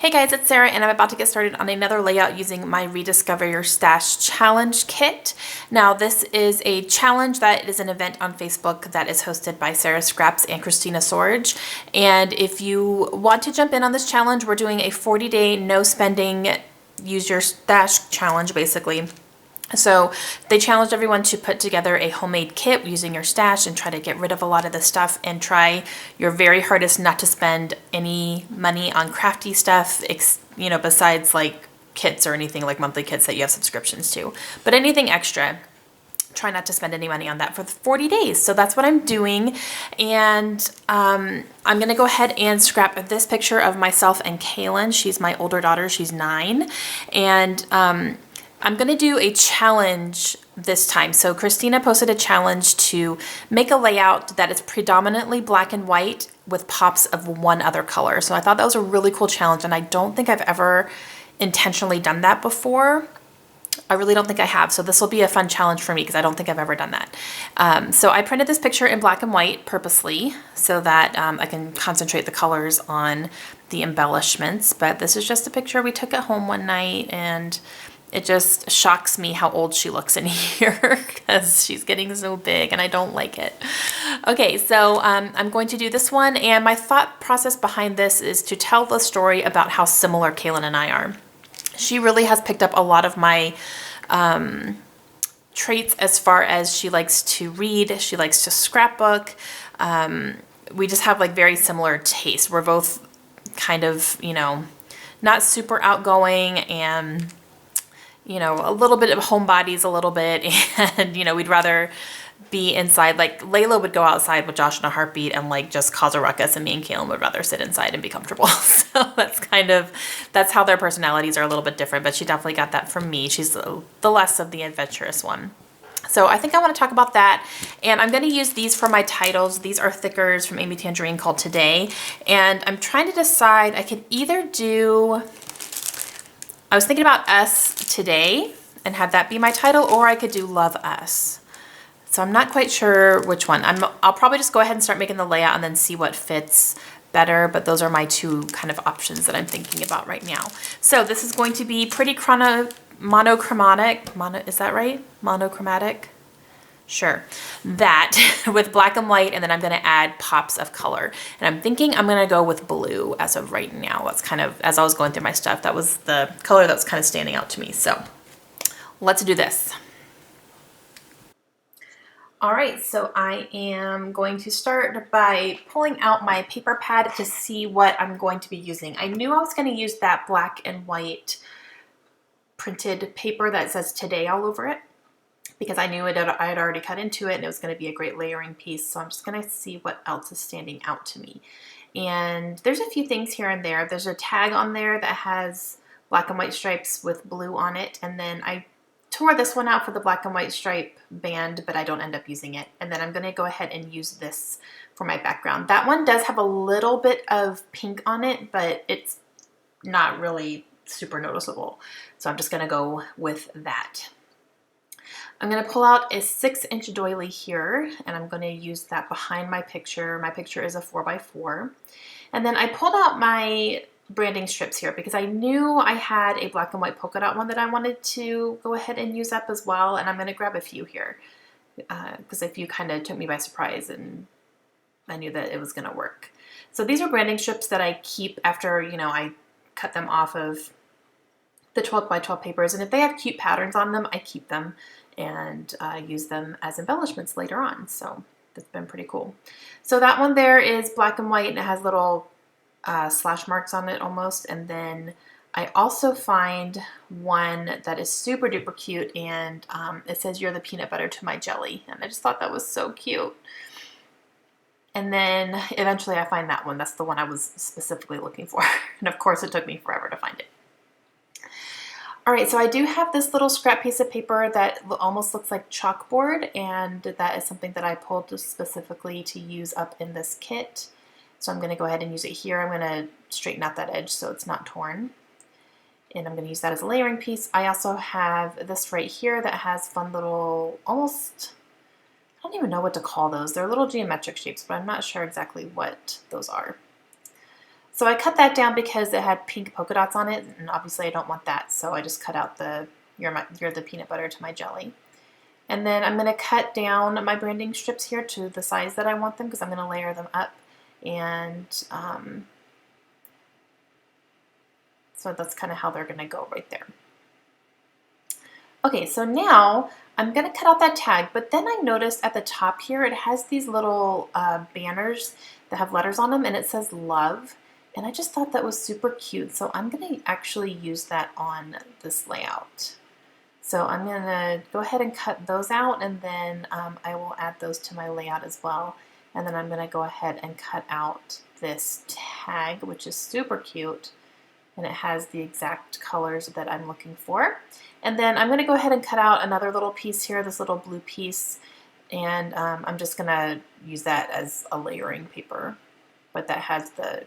Hey guys, it's Sarah and I'm about to get started on another layout using my Rediscover Your Stash Challenge kit. Now this is a challenge that is an event on Facebook that is hosted by Sarah Scraps and Christina Sorge. And if you want to jump in on this challenge, we're doing a 40-day no spending, use your stash challenge basically. So they challenged everyone to put together a homemade kit using your stash and try to get rid of a lot of the stuff and try your very hardest not to spend any money on crafty stuff, besides like kits or anything like monthly kits that you have subscriptions to. But anything extra, try not to spend any money on that for 40 days. So that's what I'm doing. And I'm going to go ahead and scrap this picture of myself and Kaylin. She's my older daughter. She's 9. And I'm going to do a challenge this time. So Christina posted a challenge to make a layout that is predominantly black and white with pops of one other color. So I thought that was a really cool challenge, and I don't think I've ever intentionally done that before. I really don't think I have. So this will be a fun challenge for me because I don't think I've ever done that. So I printed this picture in black and white purposely so that I can concentrate the colors on the embellishments. But this is just a picture we took at home one night, and it just shocks me how old she looks in here because she's getting so big and I don't like it. Okay, so I'm going to do this one, and my thought process behind this is to tell the story about how similar Kaylin and I are. She really has picked up a lot of my traits as far as she likes to read, she likes to scrapbook. We just have like very similar tastes. We're both kind of, not super outgoing and a little bit of homebodies a little bit, and, we'd rather be inside. Like Layla would go outside with Josh in a heartbeat and like just cause a ruckus, and me and Kaylin would rather sit inside and be comfortable. So that's how their personalities are a little bit different, but she definitely got that from me. She's the less of the adventurous one. So I think I want to talk about that, and I'm going to use these for my titles. These are thickers from Amy Tangerine called Today, and I'm trying to decide, I could either do, I was thinking about Us Today and have that be my title, or I could do Love Us. So I'm not quite sure which one. I'll probably just go ahead and start making the layout and then see what fits better, but those are my two kind of options that I'm thinking about right now. So this is going to be pretty monochromatic. Is that right? Monochromatic? Sure, that with black and white, and then I'm going to add pops of color. And I'm thinking I'm going to go with blue as of right now. That's kind of, as I was going through my stuff, that was the color that was kind of standing out to me. So let's do this. All right, so I am going to start by pulling out my paper pad to see what I'm going to be using. I knew I was going to use that black and white printed paper that says Today all over it, because I knew I had already cut into it and it was going to be a great layering piece. So I'm just going to see what else is standing out to me. And there's a few things here and there. There's a tag on there that has black and white stripes with blue on it. And then I tore this one out for the black and white stripe band, but I don't end up using it. And then I'm going to go ahead and use this for my background. That one does have a little bit of pink on it, but it's not really super noticeable. So I'm just going to go with that. I'm going to pull out a 6-inch doily here, and I'm going to use that behind my picture. My picture is a 4x4. And then I pulled out my branding strips here because I knew I had a black and white polka dot one that I wanted to go ahead and use up as well. And I'm going to grab a few here because a few kind of took me by surprise, and I knew that it was going to work. So these are branding strips that I keep after, I cut them off of the 12x12 papers. And if they have cute patterns on them, I keep them and use them as embellishments later on. So that's been pretty cool. So that one there is black and white, and it has little slash marks on it almost. And then I also find one that is super duper cute, and it says "You're the peanut butter to my jelly." And I just thought that was so cute. And then eventually I find that one. That's the one I was specifically looking for. And of course it took me forever to find it. All right, so I do have this little scrap piece of paper that almost looks like chalkboard, and that is something that I pulled specifically to use up in this kit. So I'm going to go ahead and use it here. I'm going to straighten out that edge so it's not torn. And I'm going to use that as a layering piece. I also have this right here that has fun little, almost, I don't even know what to call those. They're little geometric shapes, but I'm not sure exactly what those are. So I cut that down because it had pink polka dots on it, and obviously I don't want that, so I just cut out the you're the peanut butter to my jelly. And then I'm going to cut down my branding strips here to the size that I want them because I'm going to layer them up. And so that's kind of how they're going to go right there. Okay, so now I'm going to cut out that tag, but then I noticed at the top here it has these little banners that have letters on them, and it says love. And I just thought that was super cute, so I'm going to actually use that on this layout. So I'm going to go ahead and cut those out, and then I will add those to my layout as well. And then I'm going to go ahead and cut out this tag, which is super cute, and it has the exact colors that I'm looking for. And then I'm going to go ahead and cut out another little piece here, this little blue piece, and I'm just going to use that as a layering paper, but that has the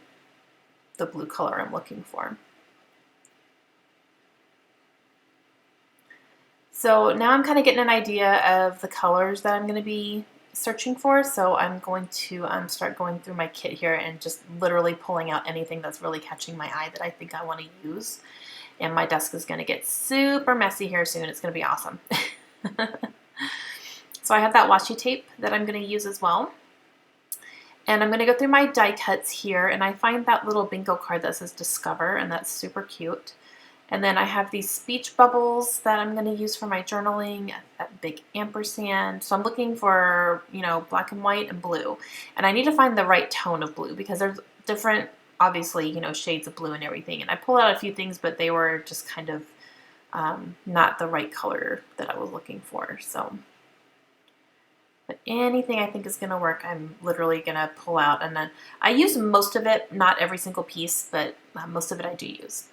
blue color I'm looking for. So now I'm kind of getting an idea of the colors that I'm going to be searching for, so I'm going to start going through my kit here and just literally pulling out anything that's really catching my eye that I think I want to use. And my desk is going to get super messy here soon. It's going to be awesome. So I have that washi tape that I'm going to use as well. And I'm going to go through my die cuts here, and I find that little bingo card that says Discover, and that's super cute. And then I have these speech bubbles that I'm going to use for my journaling, that big ampersand. So I'm looking for, you know, black and white and blue. And I need to find the right tone of blue because there's different, obviously, you know, shades of blue and everything. And I pulled out a few things, but they were just kind of not the right color that I was looking for. So, but anything I think is going to work, I'm literally going to pull out. And then I use most of it, not every single piece, but most of it I do use.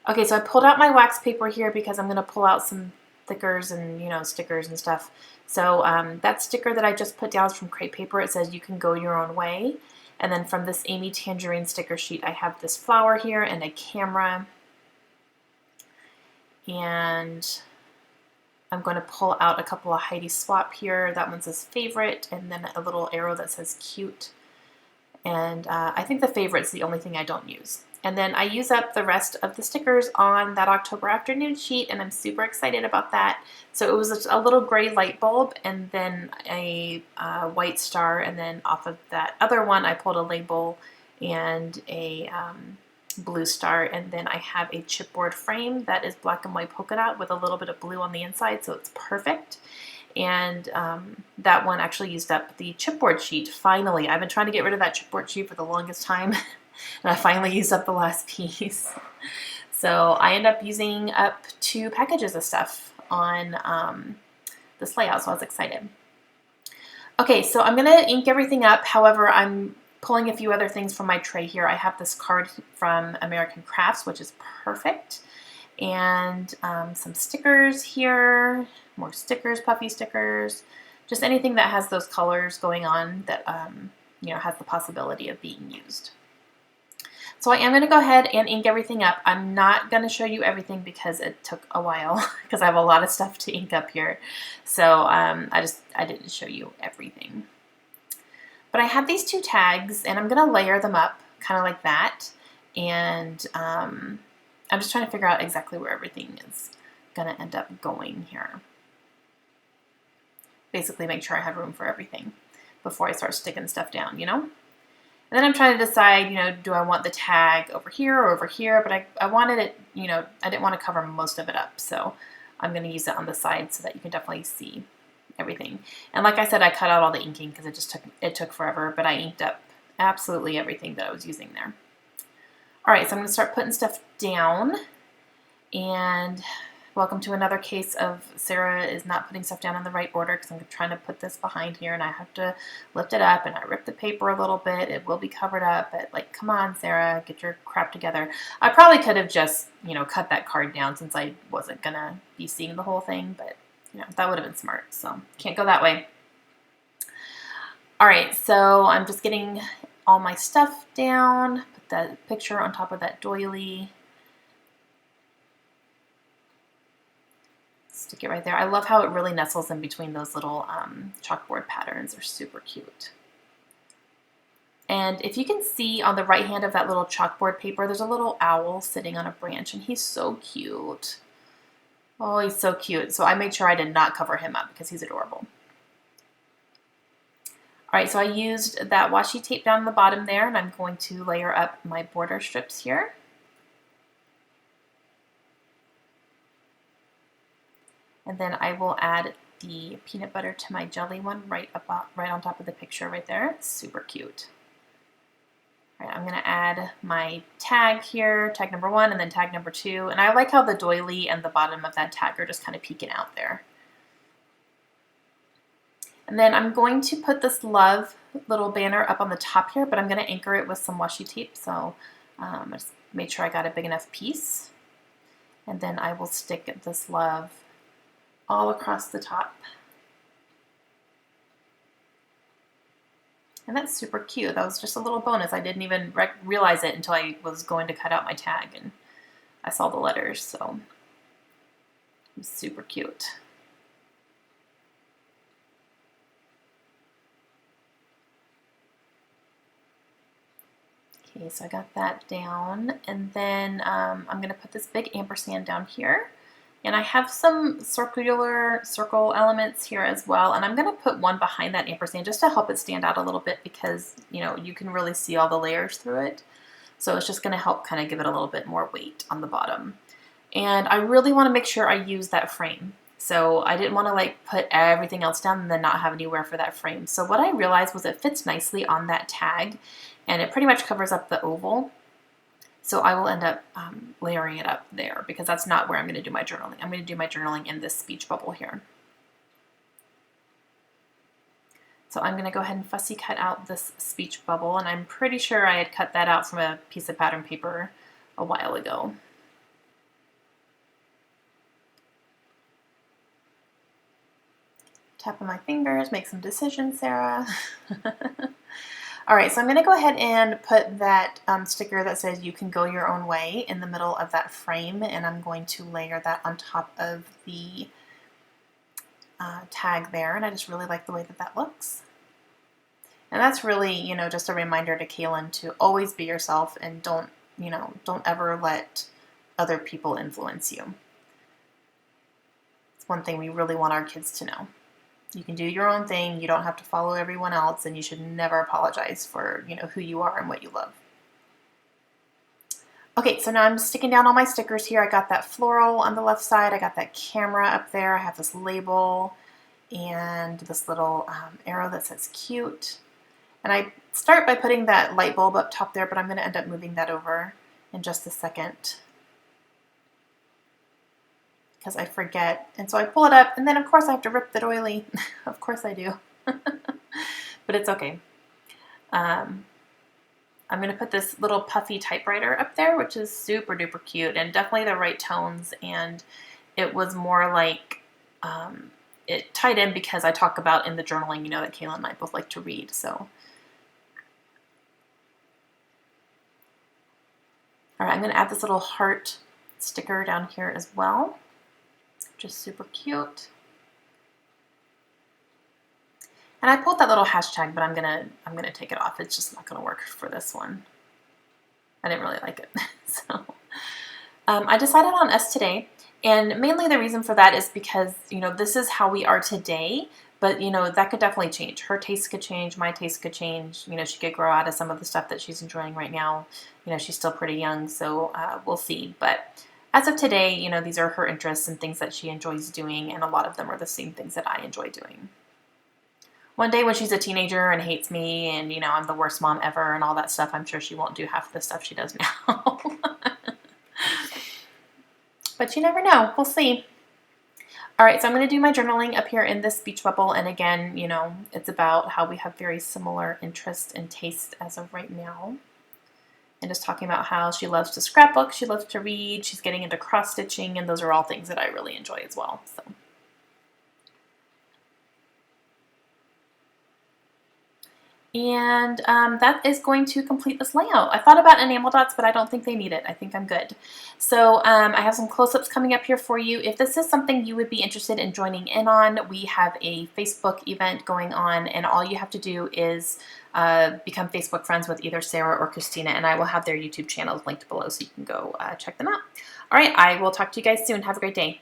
Okay, so I pulled out my wax paper here because I'm going to pull out some stickers and, you know, stickers and stuff. So that sticker that I just put down is from crepe paper. It says you can go your own way. And then from this Amy Tangerine sticker sheet, I have this flower here and a camera. And I'm going to pull out a couple of Heidi Swap here. That one says favorite, and then a little arrow that says cute. And I think the favorite's the only thing I don't use. And then I use up the rest of the stickers on that October afternoon sheet, and I'm super excited about that. So it was a little gray light bulb and then a white star, and then off of that other one I pulled a label and a blue star, and then I have a chipboard frame that is black and white polka dot with a little bit of blue on the inside, so it's perfect. And that one actually used up the chipboard sheet. Finally, I've been trying to get rid of that chipboard sheet for the longest time, and I finally used up the last piece. So I end up using up 2 packages of stuff on this layout, so I was excited. Okay, so I'm gonna ink everything up. However, I'm pulling a few other things from my tray here. I have this card from American Crafts, which is perfect. And some stickers here, more stickers, puffy stickers, just anything that has those colors going on that you know, has the possibility of being used. So I am going to go ahead and ink everything up. I'm not going to show you everything because it took a while because I have a lot of stuff to ink up here. So I didn't show you everything. But I have these 2 tags, and I'm going to layer them up kind of like that. And I'm just trying to figure out exactly where everything is going to end up going here. Basically make sure I have room for everything before I start sticking stuff down, you know? And then I'm trying to decide, you know, do I want the tag over here or over here? But I wanted it, you know, I didn't want to cover most of it up. So I'm going to use it on the side so that you can definitely see everything. And like I said, I cut out all the inking because it took forever, but I inked up absolutely everything that I was using there. All right, so I'm going to start putting stuff down, and welcome to another case of Sarah is not putting stuff down in the right order because I'm trying to put this behind here and I have to lift it up, and I ripped the paper a little bit. It will be covered up, but like, come on, Sarah, get your crap together. I probably could have just, you know, cut that card down since I wasn't going to be seeing the whole thing, but you know, that would have been smart, so can't go that way. All right, so I'm just getting all my stuff down, put that picture on top of that doily. Stick it right there. I love how it really nestles in between those little chalkboard patterns. They're super cute. And if you can see on the right hand of that little chalkboard paper, there's a little owl sitting on a branch, and he's so cute. Oh, he's so cute. So I made sure I did not cover him up because he's adorable. All right, so I used that washi tape down the bottom there, and I'm going to layer up my border strips here. And then I will add the peanut butter to my jelly one right on top of the picture right there. It's super cute. All right, I'm gonna add my tag here, tag number 1 and then tag number 2. And I like how the doily and the bottom of that tag are just kind of peeking out there. And then I'm going to put this love little banner up on the top here, but I'm gonna anchor it with some washi tape. So I just made sure I got a big enough piece. And then I will stick this love all across the top. And that's super cute. That was just a little bonus. I didn't even realize it until I was going to cut out my tag and I saw the letters, so it's super cute. Okay, so I got that down, and then I'm going to put this big ampersand down here. And I have some circle elements here as well, and I'm going to put one behind that ampersand just to help it stand out a little bit because, you know, you can really see all the layers through it. So it's just going to help kind of give it a little bit more weight on the bottom. And I really want to make sure I use that frame. So I didn't want to like put everything else down and then not have anywhere for that frame. So what I realized was it fits nicely on that tag, and it pretty much covers up the oval. So I will end up layering it up there because that's not where I'm going to do my journaling. I'm going to do my journaling in this speech bubble here. So I'm going to go ahead and fussy cut out this speech bubble, and I'm pretty sure I had cut that out from a piece of pattern paper a while ago. Tapping my fingers, make some decisions, Sarah. All right, so I'm going to go ahead and put that sticker that says "You can go your own way" in the middle of that frame, and I'm going to layer that on top of the tag there, and I just really like the way that that looks. And that's really, you know, just a reminder to Kaylin to always be yourself and don't ever let other people influence you. It's one thing we really want our kids to know. You can do your own thing. You don't have to follow everyone else, and you should never apologize for, you know, who you are and what you love. Okay, so now I'm sticking down all my stickers here. I got that floral on the left side. I got that camera up there. I have this label and this little arrow that says cute. And I start by putting that light bulb up top there, but I'm going to end up moving that over in just a second because I forget. And so I pull it up, and then of course I have to rip the doily. Of course I do. But it's okay. I'm going to put this little puffy typewriter up there, which is super duper cute and definitely the right tones. And it was more like it tied in because I talk about in the journaling, you know, that Kayla and I both like to read. So, all right, I'm going to add this little heart sticker down here as well. Just super cute. And I pulled that little hashtag, but I'm gonna take it off. It's just not gonna work for this one. I didn't really like it. So I decided on us today, and mainly the reason for that is because, you know, this is how we are today, but you know, that could definitely change. Her taste could change, my taste could change. You know, she could grow out of some of the stuff that she's enjoying right now. You know, she's still pretty young, so we'll see. But as of today, you know, these are her interests and things that she enjoys doing, and a lot of them are the same things that I enjoy doing. One day when she's a teenager and hates me and, you know, I'm the worst mom ever and all that stuff, I'm sure she won't do half the stuff she does now. But you never know. We'll see. All right, so I'm going to do my journaling up here in this speech bubble. And again, you know, it's about how we have very similar interests and tastes as of right now. And just talking about how she loves to scrapbook, she loves to read, she's getting into cross-stitching, and those are all things that I really enjoy as well. So. And that is going to complete this layout. I thought about enamel dots, but I don't think they need it. I think I'm good. So I have some close-ups coming up here for you. If this is something you would be interested in joining in on, we have a Facebook event going on, and all you have to do is become Facebook friends with either Sarah or Christina, and I will have their YouTube channels linked below so you can go check them out. All right, I will talk to you guys soon. Have a great day.